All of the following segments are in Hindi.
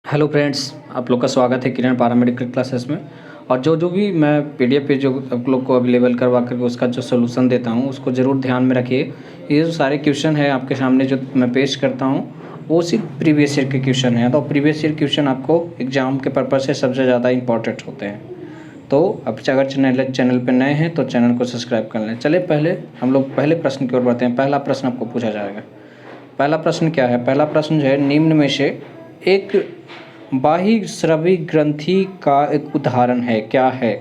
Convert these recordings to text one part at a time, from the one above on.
हेलो फ्रेंड्स, आप लोग का स्वागत है किरण पैरामेडिकल क्लासेस में। और जो जो भी मैं पीडीएफ पे जो आप लोग को अवेलेबल करवा करके उसका जो सोल्यूशन देता हूँ उसको ज़रूर ध्यान में रखिए। ये जो सारे क्वेश्चन है आपके सामने जो मैं पेश करता हूँ वो सिर्फ प्रीवियस ईयर के क्वेश्चन हैं। तो प्रीवियस ईयर क्वेश्चन आपको एग्जाम के पर्पज़ से सबसे ज़्यादा इंपॉर्टेंट होते हैं। तो अब अगर चैनल पर नए हैं तो चैनल को सब्सक्राइब कर लें। चलिए पहले हम लोग पहले प्रश्न की ओर बढ़ते हैं। पहला प्रश्न आपको पूछा जाएगा। पहला प्रश्न क्या है? पहला प्रश्न जो है, निम्न में से एक बाह्यस्रावी ग्रंथि का एक उदाहरण है, क्या है?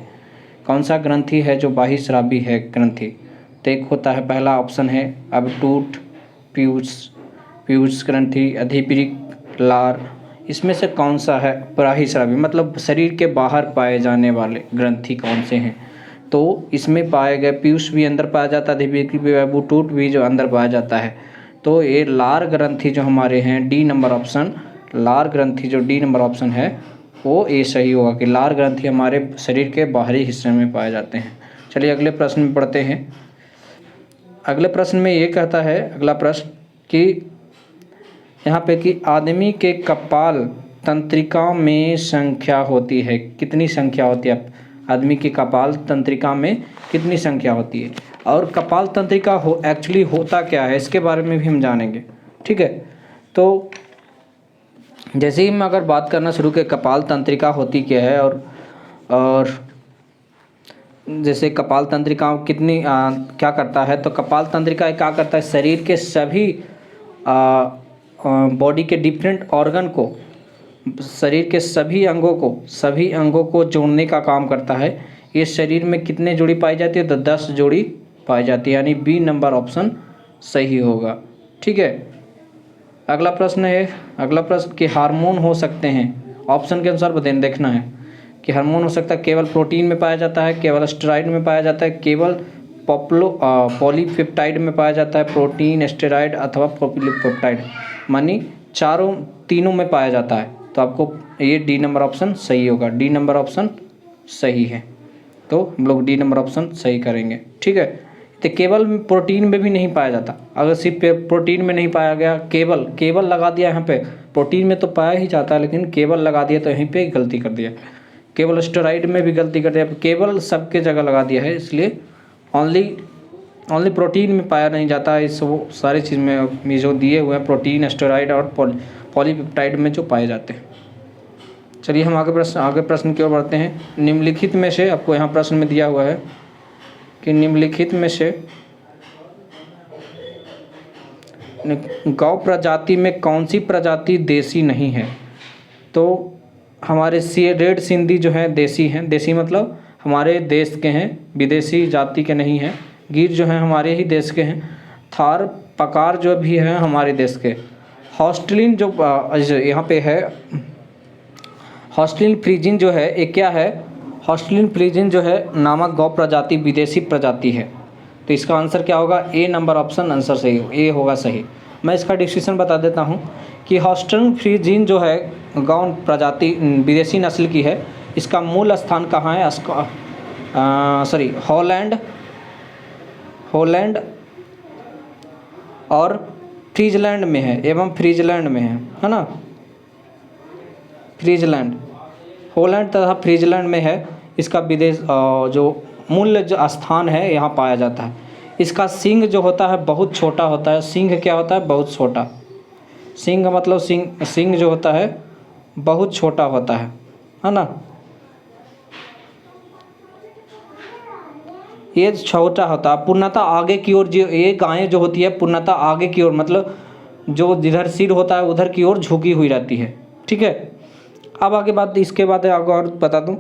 कौन सा ग्रंथि है जो बाह्यस्रावी है ग्रंथि? तो एक होता है, पहला ऑप्शन है अबटूट, पीयूष पीयूष ग्रंथि, अधिपरिक, लार। इसमें से कौन सा है बाह्यस्रावी, मतलब शरीर के बाहर पाए जाने वाले ग्रंथि कौन से हैं? तो इसमें पाए गए पीयूष भी अंदर पाया जाता है, अधिपरिक भी, अबटूट भी जो अंदर पाया जाता है। तो ये लार ग्रंथि जो हमारे हैं, डी नंबर ऑप्शन, लार ग्रंथि जो डी नंबर ऑप्शन है वो ये सही होगा कि लार ग्रंथि हमारे शरीर के बाहरी हिस्से में पाए जाते हैं। चलिए अगले प्रश्न में पढ़ते हैं। अगले प्रश्न में ये कहता है, अगला प्रश्न कि यहाँ पे कि आदमी के कपाल तंत्रिका में संख्या होती है, कितनी संख्या होती है? आदमी की कपाल तंत्रिका में कितनी संख्या होती है? और कपाल तंत्रिका एक्चुअली होता क्या है, इसके बारे में भी हम जानेंगे। ठीक है, तो जैसे ही हम अगर बात करना शुरू के कपाल तंत्रिका होती क्या है, और जैसे कपाल तंत्रिका कितनी क्या करता है, तो कपाल तंत्रिका क्या करता है, शरीर के सभी बॉडी के डिफरेंट ऑर्गन को, शरीर के सभी अंगों को जोड़ने का काम करता है। ये शरीर में कितने जोड़ी पाई जाती है? तो 10 जोड़ी पाई जाती है, यानी बी नंबर ऑप्शन सही होगा। ठीक है, अगला प्रश्न है, अगला प्रश्न कि हार्मोन हो सकते हैं, ऑप्शन के अनुसार बताएं, देखना है कि हार्मोन हो सकता है केवल प्रोटीन में पाया जाता है, केवल स्टेरॉइड में पाया जाता है, केवल पॉलीपेप्टाइड में पाया जाता है, प्रोटीन, स्टेरॉइड अथवा पॉलीपेप्टाइड, मानी तीनों में पाया जाता है। तो आपको ये डी नंबर ऑप्शन सही होगा, डी नंबर ऑप्शन सही है। तो हम लोग डी नंबर ऑप्शन सही करेंगे। ठीक है, तो केवल प्रोटीन में भी नहीं पाया जाता। अगर सिर्फ प्रोटीन में नहीं पाया गया, केवल लगा दिया यहाँ पे, प्रोटीन में तो पाया ही जाता है लेकिन केवल लगा दिया तो यहीं पे गलती कर दिया। केवल स्टेरॉइड में भी गलती कर दिया, केवल सबके जगह लगा दिया है, इसलिए ओनली प्रोटीन में पाया नहीं जाता है। इस वो सारी चीज़ में जो दिए हुए हैं, प्रोटीन, स्टेरॉइड और पॉलीपेप्टाइड में जो पाए जाते हैं। चलिए हम आगे प्रश्न की ओर बढ़ते हैं। निम्नलिखित में से, आपको यहाँ प्रश्न में दिया हुआ है कि निम्नलिखित में से गौ प्रजाति में कौन सी प्रजाति देसी नहीं है? तो हमारे रेड सिंधी जो है देसी हैं, देसी मतलब हमारे देश के हैं, विदेशी जाति के नहीं हैं। गिर जो हैं हमारे ही देश के हैं। थार पकार जो भी हैं हमारे देश के। हॉस्टलिन जो यहाँ पे है, हॉस्टलिन फ्रीजिन जो है, एक क्या है, हॉस्टलिन फ्रीजिन जो है नामक गौ प्रजाति विदेशी प्रजाति है। तो इसका आंसर क्या होगा? ए नंबर ऑप्शन आंसर सही हो, ए होगा सही। मैं इसका डिस्क्रिप्शन बता देता हूँ कि हॉस्टलिन फ्रीजिन जो है गौ प्रजाति विदेशी नस्ल की है। इसका मूल स्थान कहाँ है? हॉलैंड और फ्रीजलैंड में है, एवं फ्रीजलैंड में है ना, फ्रीजलैंड, हॉलैंड तथा फ्रीजलैंड में है। इसका विदेश जो मूल जो स्थान है यहाँ पाया जाता है। इसका सींग जो होता है बहुत छोटा होता है। सींग क्या होता है? बहुत छोटा। सींग मतलब सींग जो होता है बहुत छोटा होता है ना। ये छोटा होता है, पूर्णतः आगे की ओर, जो ये गायें जो होती है पूर्णतः आगे की ओर, मतलब जो जिधर सिर होता है उधर की ओर झुकी हुई रहती है। ठीक है, अब आगे बात, इसके बाद आगे और बता दूं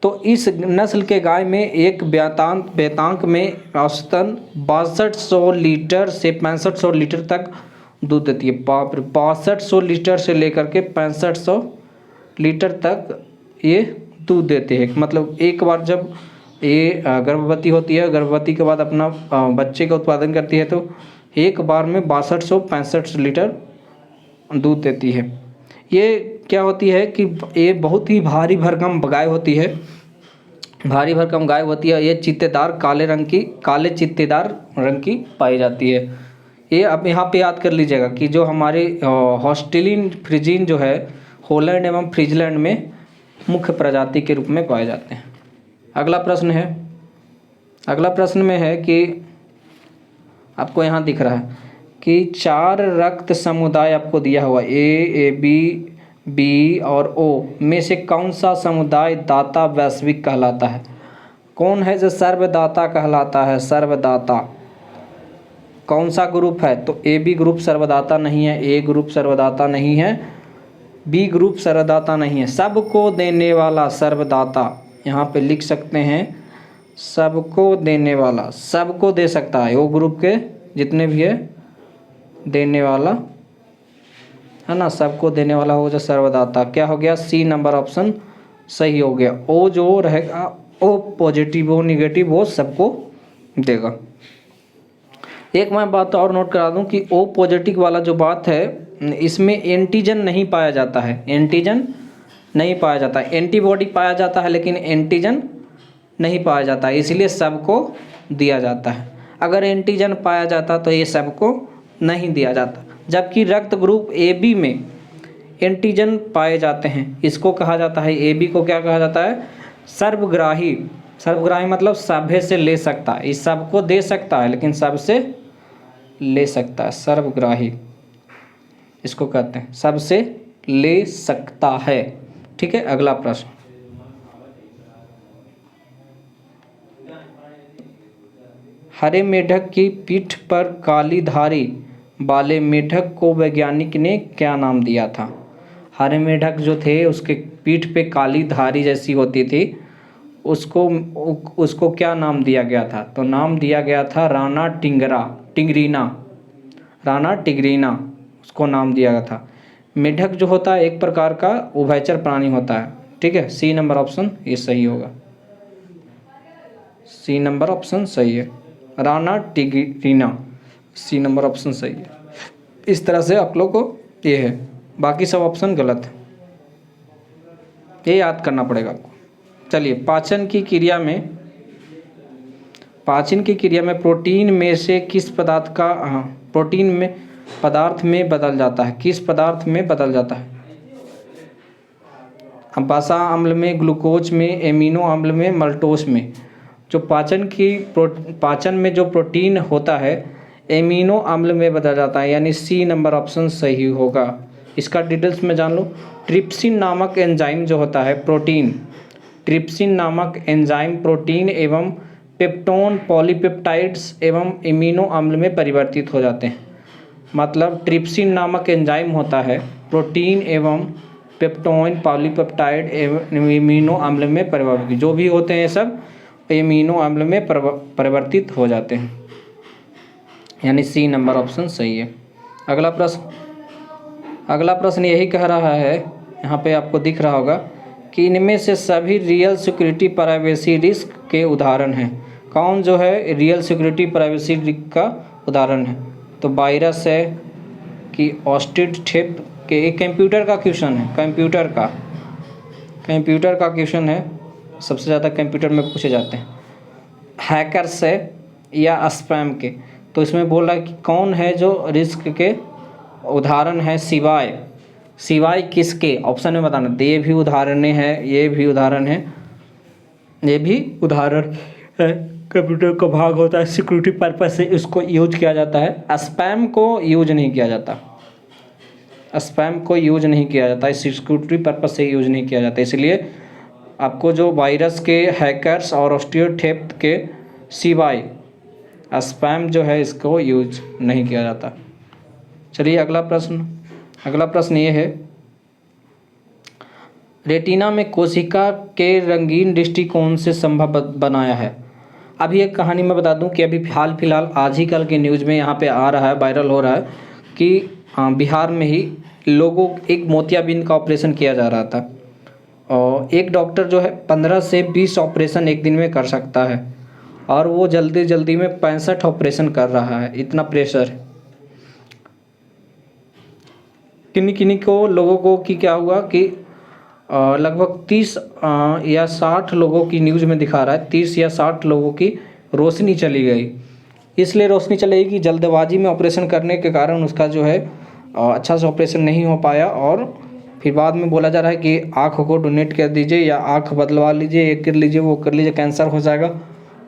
तो इस नस्ल के गाय में एक बेतांक में औसतन 6200 लीटर से 6500 लीटर तक दूध देती है। बाप रे, 6200 लीटर से लेकर के 6500 लीटर तक ये दूध देते हैं। मतलब एक बार जब ये गर्भवती होती है, गर्भवती के बाद अपना बच्चे का उत्पादन करती है, तो एक बार में 6265 लीटर दूध देती है। ये क्या होती है कि ये बहुत ही भारी भरकम गाय होती है, भारी भरकम गाय होती है। ये चित्तेदार काले चित्तेदार रंग की पाई जाती है। ये आप यहाँ पे याद कर लीजिएगा कि जो हमारे हॉस्टिलिन फ्रिजीन जो है, हॉलैंड एवं फ्रीजलैंड में मुख्य प्रजाति के रूप में पाए जाते हैं। अगला प्रश्न में है कि आपको यहाँ दिख रहा है कि 4 रक्त समुदाय आपको दिया हुआ ए बी और ओ में से कौन सा समुदाय दाता वैश्विक कहलाता है? कौन है जो सर्वदाता कहलाता है? सर्वदाता कौन सा ग्रुप है? तो ए बी ग्रुप सर्वदाता नहीं है, ए ग्रुप सर्वदाता नहीं है, बी ग्रुप सर्वदाता नहीं है। सबको देने वाला सर्वदाता, यहाँ पे लिख सकते हैं सबको देने वाला, सबको दे सकता है, वो ग्रुप के जितने भी है देने वाला है ना, सबको देने वाला हो जो सर्वदाता। क्या हो गया? सी नंबर ऑप्शन सही हो गया। ओ जो रहेगा ओ पॉजिटिव ओ निगेटिव वो सबको देगा। एक मैं बात और नोट करा दूं कि ओ पॉजिटिव वाला जो बात है इसमें एंटीजन नहीं पाया जाता है, एंटीजन नहीं पाया जाता है, एंटीबॉडी पाया जाता है लेकिन एंटीजन नहीं पाया जाता है, इसलिए सबको दिया जाता है। अगर एंटीजन पाया जाता तो ये सबको नहीं दिया जाता। जबकि रक्त ग्रुप ए बी में एंटीजन पाए जाते हैं, इसको कहा जाता है, ए बी को क्या कहा जाता है? सर्वग्राही। सर्वग्राही मतलब सभे से ले सकता है, इस सबको दे सकता है लेकिन सबसे ले सकता है, सर्वग्राही इसको कहते हैं, सबसे ले सकता है। ठीक है, अगला प्रश्न। हरे मेढक की पीठ पर काली धारी वाले मेढक को वैज्ञानिक ने क्या नाम दिया था? हरे मेढक जो थे उसके पीठ पे काली धारी जैसी होती थी, उसको क्या नाम दिया गया था? तो नाम दिया गया था राणा टिग्रीना उसको नाम दिया गया था। मेढक जो होता है एक प्रकार का उभयचर प्राणी होता है। ठीक है, सी नंबर ऑप्शन ये सही होगा, सी नंबर ऑप्शन सही है, Rana tigrina, C number option सही है। इस तरह से आप लोग को ये है, बाकी सब ऑप्शन गलत है, ये याद करना पड़ेगा आपको। चलिए, पाचन की क्रिया में प्रोटीन में से किस पदार्थ का प्रोटीन में पदार्थ में बदल जाता है? किस पदार्थ में बदल जाता है? वसा अम्ल में, ग्लूकोज में, एमिनो अम्ल में, मल्टोस में। जो पाचन में जो प्रोटीन होता है एमिनो अम्ल में बदल जाता है, यानी सी नंबर ऑप्शन सही होगा। इसका डिटेल्स में जान लो। ट्रिप्सिन नामक एंजाइम जो होता है ट्रिप्सिन नामक एंजाइम प्रोटीन एवं पेप्टोन, पॉलीपेप्टाइड्स एवं एमिनो अम्ल में परिवर्तित हो जाते हैं। मतलब ट्रिप्सिन नामक एंजाइम होता है प्रोटीन एवं पेप्टोन, पॉलीपेप्टाइड एवं एमिनो अम्ल में परिवर्तित, जो भी होते हैं सब एमिनो अम्ल में परिवर्तित हो जाते हैं, यानी सी नंबर ऑप्शन सही है। अगला प्रश्न यही कह रहा है, यहाँ पे आपको दिख रहा होगा कि इनमें से सभी रियल सिक्योरिटी प्राइवेसी रिस्क के उदाहरण हैं। कौन जो है रियल सिक्योरिटी प्राइवेसी रिस्क का उदाहरण है? तो वायरस है कि ऑस्टिड के, एक कंप्यूटर का क्वेश्चन है, कंप्यूटर का क्वेश्चन है, सबसे ज़्यादा कंप्यूटर में पूछे जाते हैं। हैकर्स है या स्पैम के? तो इसमें बोल रहा है कि कौन है जो रिस्क के उदाहरण है सिवाय किसके? ऑप्शन में बताना। ये भी उदाहरण है, ये भी उदाहरण है, ये भी उदाहरण है। कंप्यूटर का भाग होता है, सिक्योरिटी पर्पस से इसको यूज किया जाता है। स्पैम को यूज नहीं किया जाता, सिक्योरिटी पर्पस से यूज नहीं किया जाता। इसलिए आपको जो वायरस के, हैकर्स और ऑस्टियोथेफ्ट के सिवाय स्पैम जो है इसको यूज नहीं किया जाता। चलिए अगला प्रश्न ये है, रेटिना में कोशिका के रंगीन दृष्टिकोण से संभव बनाया है। अभी एक कहानी मैं बता दूं कि अभी हाल फिलहाल आज ही कल के न्यूज़ में यहाँ पे आ रहा है, वायरल हो रहा है कि बिहार में ही एक मोतियाबिंद का ऑपरेशन किया जा रहा था और एक डॉक्टर जो है 15 से 20 ऑपरेशन एक दिन में कर सकता है और वो जल्दी में 65 ऑपरेशन कर रहा है, इतना प्रेशर है। किन्हीं लोगों को कि क्या हुआ कि लगभग 30 या 60 लोगों की न्यूज़ में दिखा रहा है, 30 या 60 लोगों की रोशनी चली गई। इसलिए रोशनी चली गई कि जल्दबाजी में ऑपरेशन करने के कारण उसका जो है अच्छा से ऑपरेशन नहीं हो पाया और फिर बाद में बोला जा रहा है कि आँख को डोनेट कर दीजिए या आँख बदलवा लीजिए, ये कर लीजिए, वो कर लीजिए, कैंसर हो जाएगा।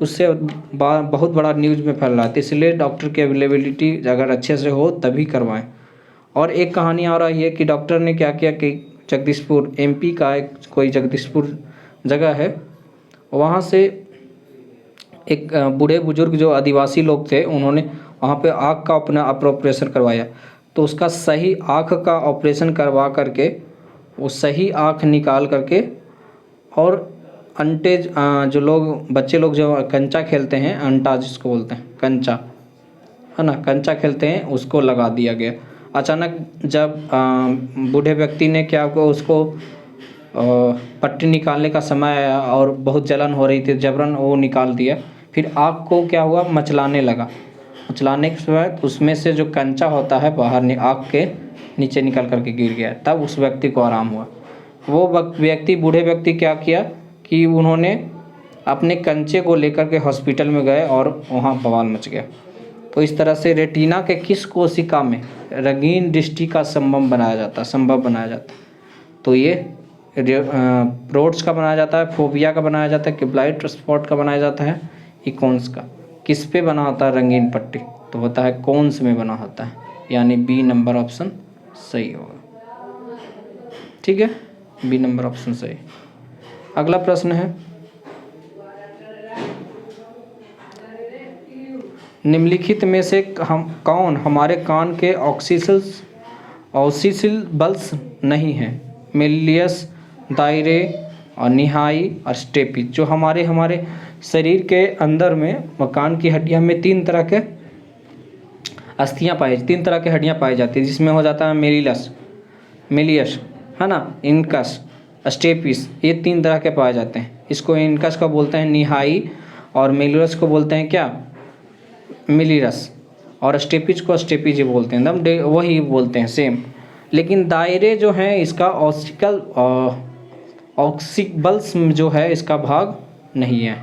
उससे बहुत बड़ा न्यूज़ में फैल रहा है। तो इसलिए डॉक्टर की अवेलेबिलिटी अगर अच्छे से हो तभी करवाएं। और एक कहानी आ रही है कि डॉक्टर ने क्या किया कि जगदीशपुर MP का एक कोई जगदीशपुर जगह है, वहाँ से एक बूढ़े बुजुर्ग जो आदिवासी लोग थे, उन्होंने वहाँ पे आँख का अपना ऑपरेशन करवाया। तो उसका सही आँख का ऑपरेशन करवा करके वो सही आँख निकाल करके और अंटे जो लोग बच्चे लोग जो कंचा खेलते हैं, अंटा जिसको बोलते हैं कंचा, है ना, कंचा खेलते हैं, उसको लगा दिया गया। अचानक जब बूढ़े व्यक्ति ने क्या को उसको पट्टी निकालने का समय आया और बहुत जलन हो रही थी, जबरन वो निकाल दिया। फिर आँख को क्या हुआ, मचलाने लगा। मचलाने के समय उसमें से जो कंचा होता है बाहर आँख के नीचे निकल करके गिर गया। तब उस व्यक्ति को आराम हुआ। वो व्यक्ति बूढ़े व्यक्ति क्या किया कि उन्होंने अपने कंचे को लेकर के हॉस्पिटल में गए और वहाँ बवाल मच गया। तो इस तरह से रेटिना के किस कोशिका में रंगीन दृष्टि का संभव बनाया जाता है। तो ये रोड्स का बनाया जाता है, फोबिया का बनाया जाता है, क्यूबलाइट स्पॉट का बनाया जाता है, इकोन्स का। किस पे बना होता है रंगीन पट्टी? तो होता है कोन्स में बना होता है, यानी B नंबर ऑप्शन सही होगा। ठीक है, B नंबर ऑप्शन सही। अगला प्रश्न है, निम्नलिखित में से कौन हमारे कान के ऑक्सीसिल बल्स नहीं है? मिलियस, दायरे और निहाई और स्टेपी। जो हमारे शरीर के अंदर में कान की हड्डियां में तीन तरह के हड्डियां पाई जाती है, जिसमें हो जाता है मिलियस, है ना, इनकस, स्टेपिस। ये तीन तरह के पाए जाते हैं। इसको इनकस को बोलते हैं निहाई और मिलियस को बोलते हैं क्या, मिलिरस, और स्टेपिज को स्टेपिज बोलते हैं, एकदम वही बोलते हैं सेम। लेकिन दायरे जो हैं इसका ऑक्सिबल्स जो है इसका भाग नहीं है।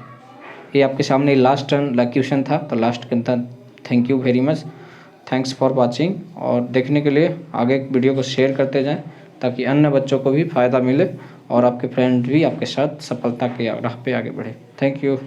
ये आपके सामने लास्ट क्वेश्चन था, तो लास्ट के अंदर thank you very much, thanks for watching. और देखने के लिए आगे वीडियो को शेयर करते जाएं ताकि अन्य बच्चों को भी फ़ायदा मिले और आपके फ्रेंड भी आपके साथ सफलता के राह पे आगे बढ़े। Thank you.